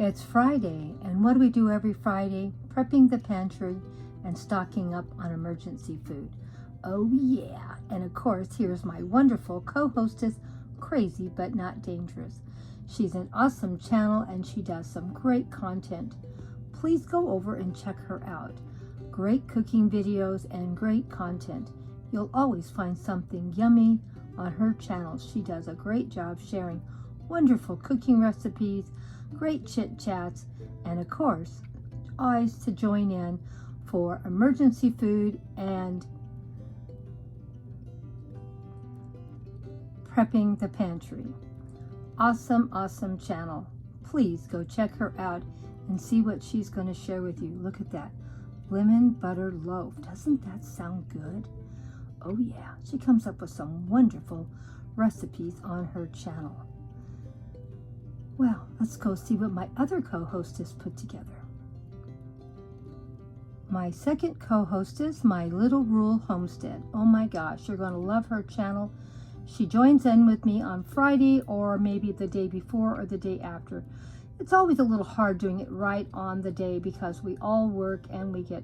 It's Friday, and what do we do every Friday? Prepping the pantry and stocking up on emergency food. Oh yeah, and of course, here's my wonderful co-hostess, Crazy But Not Dangerous. She's an awesome channel and she does some great content. Please go over and check her out. Great cooking videos and great content. You'll always find something yummy on her channel. She does a great job sharing wonderful cooking recipes, great chit chats, and of course, always to join in for emergency food and prepping the pantry. Awesome, awesome channel. Please go check her out and see what she's going to share with you. Look at that lemon butter loaf. Doesn't that sound good? Oh yeah, she comes up with some wonderful recipes on her channel. Well, let's go see what my other co-hostess put together. My second co-hostess, my little rural Homestead. Oh my gosh, you're going to love her channel. She joins in with me on Friday or maybe the day before or the day after. It's always a little hard doing it right on the day because we all work and we get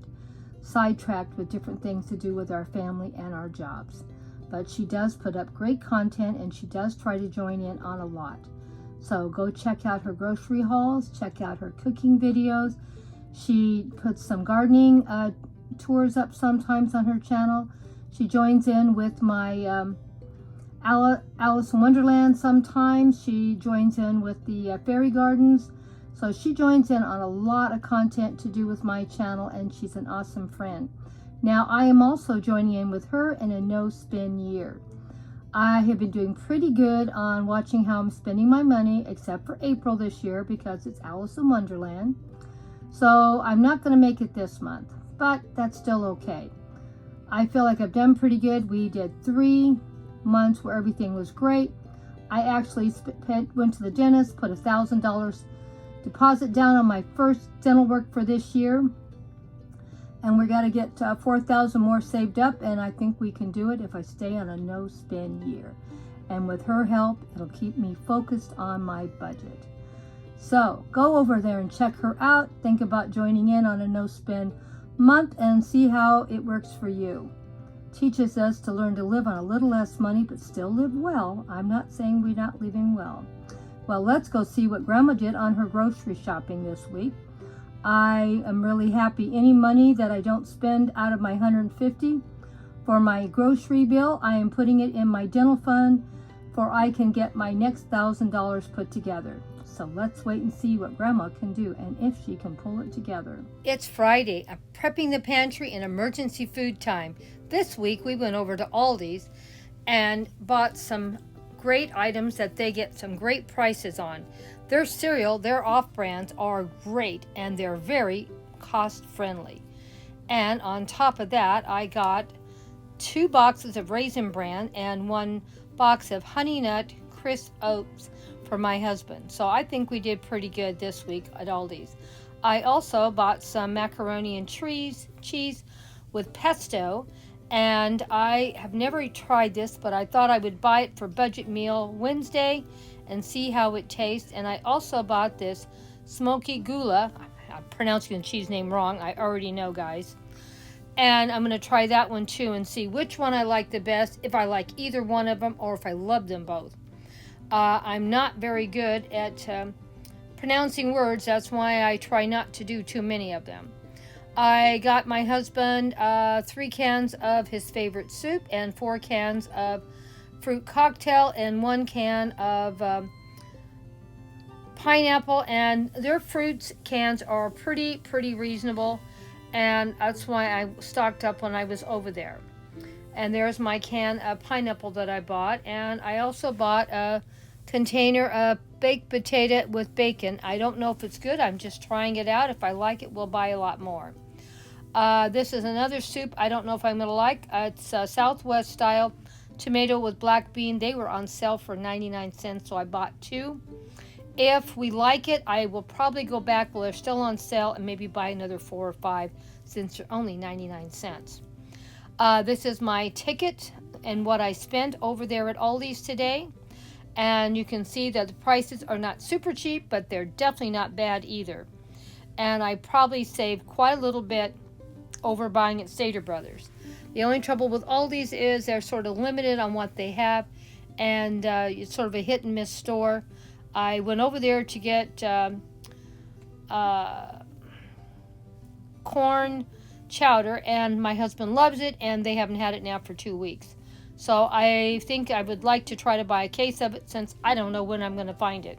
sidetracked with different things to do with our family and our jobs. But she does put up great content and she does try to join in on a lot. So go check out her grocery hauls, check out her cooking videos. She puts some gardening tours up sometimes on her channel. She joins in with my Alice in Wonderland sometimes. She joins in with the fairy gardens. So she joins in on a lot of content to do with my channel and she's an awesome friend. Now I am also joining in with her in a no-spin year. I have been doing pretty good on watching how I'm spending my money, except for April this year because it's Alice in Wonderland. So I'm not going to make it this month, but that's still okay. I feel like I've done pretty good. We did 3 months where everything was great. I actually went to the dentist, put $1,000 deposit down on my first dental work for this year. And we got to get 4,000 more saved up, and I think we can do it if I stay on a no-spin year. And with her help, it'll keep me focused on my budget. So go over there and check her out. Think about joining in on a no-spin month and see how it works for you. Teaches us to learn to live on a little less money, but still live well. I'm not saying we're not living well. Well, let's go see what Grandma did on her grocery shopping this week. I am really happy. Any money that I don't spend out of my $150 for my grocery bill, I am putting it in my dental fund for I can get my next $1,000 put together. So let's wait and see what Grandma can do and if she can pull it together. It's Friday. I'm prepping the pantry in emergency food time. This week we went over to Aldi's and bought some great items that they get some great prices on. Their cereal, their off-brands are great and they're very cost-friendly. And on top of that, I got 2 boxes of Raisin Bran and 1 box of Honey Nut Crisp Oats for my husband. So I think we did pretty good this week at Aldi's. I also bought some macaroni and cheese with pesto. And I have never tried this, but I thought I would buy it for Budget Meal Wednesday and see how it tastes. And I also bought this smoky gula. I'm pronouncing the cheese name wrong. I already know, guys. And I'm going to try that one too and see which one I like the best, if I like either one of them or if I love them both. I'm not very good at pronouncing words. That's why I try not to do too many of them. I got my husband 3 cans of his favorite soup and 4 cans of fruit cocktail and 1 can of pineapple. And their fruits cans are pretty reasonable. And that's why I stocked up when I was over there. And there's my can of pineapple that I bought. And I also bought a container of baked potato with bacon. I don't know if it's good. I'm just trying it out. If I like it, we'll buy a lot more. This is another soup I don't know if I'm going to like. It's Southwest style tomato with black bean. They were on sale for 99 cents, so I bought 2. If we like it, I will probably go back while they're still on sale and maybe buy another 4 or 5 since they're only 99 cents. This is my ticket and what I spent over there at Aldi's today. And you can see that the prices are not super cheap, but they're definitely not bad either. And I probably saved quite a little bit over buying at Stater Brothers. The only trouble with all these is they're sort of limited on what they have, and it's sort of a hit and miss store. I went over there to get corn chowder, and my husband loves it, and they haven't had it now for 2 weeks. So I think I would like to try to buy a case of it, since I don't know when I'm going to find it.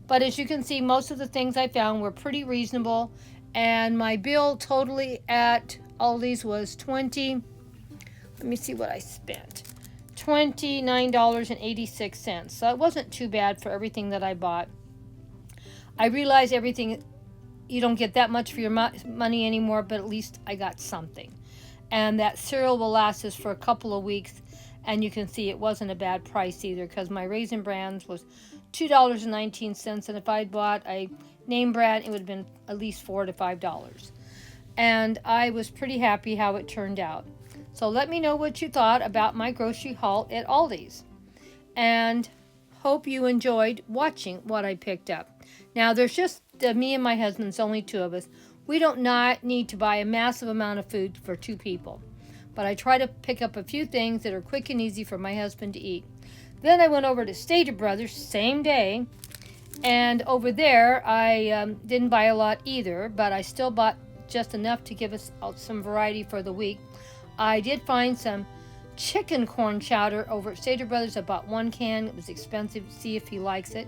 But as you can see, most of the things I found were pretty reasonable, and my bill totally at Aldi's was let me see what I spent, $29.86. So it wasn't too bad for everything that I bought. I realize everything, you don't get that much for your money anymore, but at least I got something. And that cereal will last us for a couple of weeks, and you can see it wasn't a bad price either, because my Raisin Brands was $2.19, and if I'd bought a name brand, it would have been at least $4 to $5. And I was pretty happy how it turned out. So let me know what you thought about my grocery haul at Aldi's. And hope you enjoyed watching what I picked up. Now, there's just me and my husband, it's only 2 of us. We don't need to buy a massive amount of food for 2 people. But I try to pick up a few things that are quick and easy for my husband to eat. Then I went over to Stater Brothers, same day. And over there, I didn't buy a lot either, but I still bought just enough to give us some variety for the week. I did find some chicken corn chowder over at Stater Brothers. I bought 1 can. It was expensive. See if he likes it.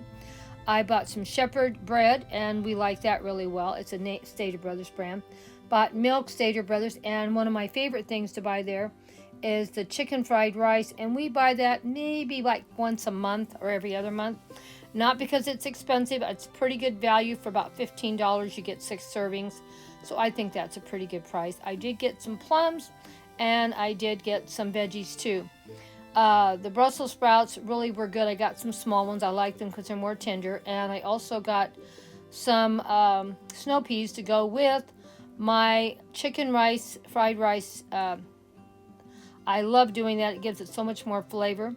I bought some shepherd bread, and we like that really well. It's a Stater Brothers brand. Bought milk, Stater Brothers, and one of my favorite things to buy there is the chicken fried rice, and we buy that maybe like once a month or every other month. Not because it's expensive. It's pretty good value. For about $15 you get 6 servings, so I think that's a pretty good price. I did get some plums, and I did get some veggies too. The Brussels sprouts really were good. I got some small ones. I like them because they're more tender. And I also got some snow peas to go with my chicken rice, fried rice. I love doing that. It gives it so much more flavor.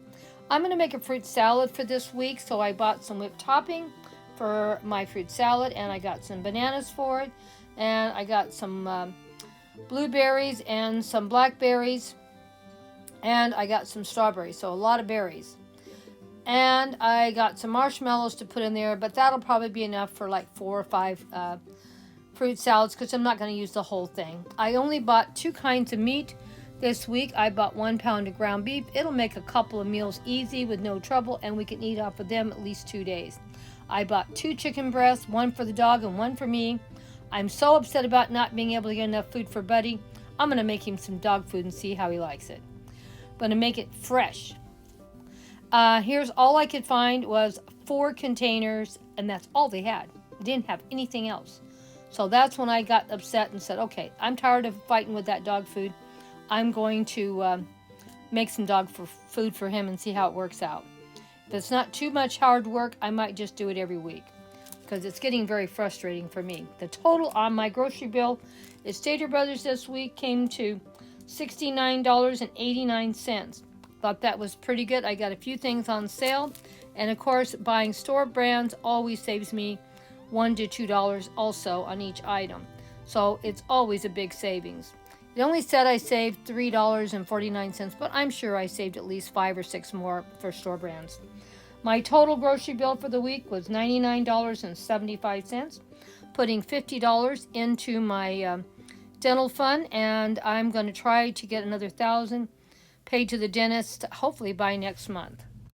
I'm going to make a fruit salad for this week, so I bought some whipped topping for my fruit salad, and I got some bananas for it, and I got some blueberries and some blackberries, and I got some strawberries, so a lot of berries. And I got some marshmallows to put in there, but that'll probably be enough for like 4 or 5 fruit salads, because I'm not going to use the whole thing. I only bought 2 kinds of meat this week. I bought 1 pound of ground beef. It'll make a couple of meals easy with no trouble, and we can eat off of them at least 2 days. I bought 2 chicken breasts, 1 for the dog and 1 for me. I'm so upset about not being able to get enough food for Buddy. I'm going to make him some dog food and see how he likes it. I'm going to make it fresh. Here's all I could find was 4 containers, and that's all they had. They didn't have anything else. So that's when I got upset and said, okay, I'm tired of fighting with that dog food. I'm going to make some dog food for him and see how it works out. If it's not too much hard work, I might just do it every week, because it's getting very frustrating for me. The total on my grocery bill at Stater Brothers this week came to $69.89. Thought that was pretty good. I got a few things on sale, and of course, buying store brands always saves me $1 to $2 also on each item. So it's always a big savings. It only said I saved $3.49, but I'm sure I saved at least 5 or 6 more for store brands. My total grocery bill for the week was $99.75, putting $50 into my dental fund, and I'm going to try to get another $1,000 paid to the dentist, hopefully by next month.